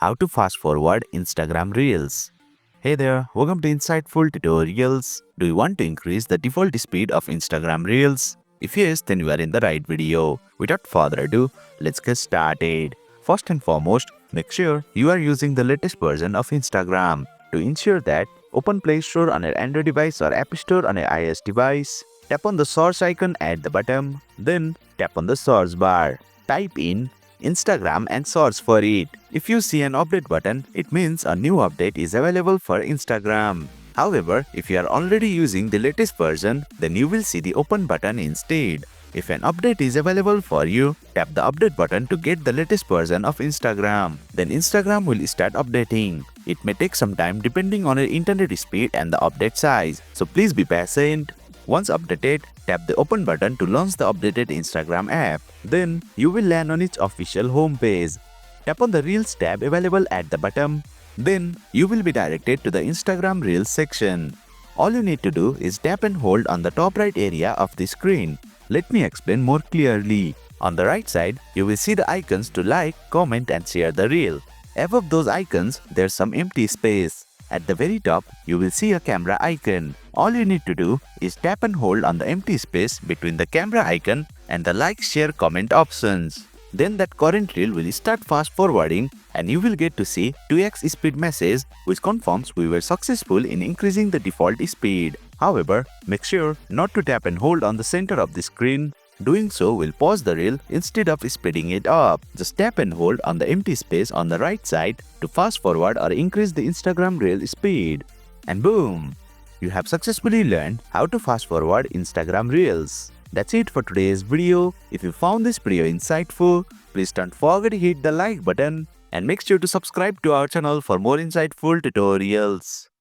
how to fast forward Instagram Reels. Hey there, welcome to Insightful Tutorials. Do you want to increase the default speed of Instagram Reels? If yes, then you are in the right video. Without further ado, let's get started. First and foremost, make sure you are using the latest version of Instagram. To ensure that, open Play Store on your Android device or App Store on your iOS device. Tap on the search icon at the bottom, then tap on the search bar. Type in Instagram and search for it. If you see an update button, it means a new update is available for Instagram. However, if you are already using the latest version, then you will see the open button instead. If an update is available for you, tap the update button to get the latest version of Instagram. Then Instagram will start updating. It may take some time depending on your internet speed and the update size, so please be patient. Once updated, tap the open button to launch the updated Instagram app. Then, you will land on its official homepage. Tap on the Reels tab available at the bottom. Then, you will be directed to the Instagram Reels section. All you need to do is tap and hold on the top right area of the screen. Let me explain more clearly. On the right side, you will see the icons to like, comment and share the reel. Above those icons, there's some empty space. At the very top, you will see a camera icon. All you need to do is tap and hold on the empty space between the camera icon and the like, share, comment options. Then that current reel will start fast forwarding and you will get to see 2x speed message which confirms we were successful in increasing the default speed. However, make sure not to tap and hold on the center of the screen. Doing so will pause the reel instead of speeding it up. Just tap and hold on the empty space on the right side to fast forward or increase the Instagram reel speed. And boom! You have successfully learned how to fast forward Instagram Reels. That's it for today's video. If you found this video insightful, please don't forget to hit the like button and make sure to subscribe to our channel for more insightful tutorials.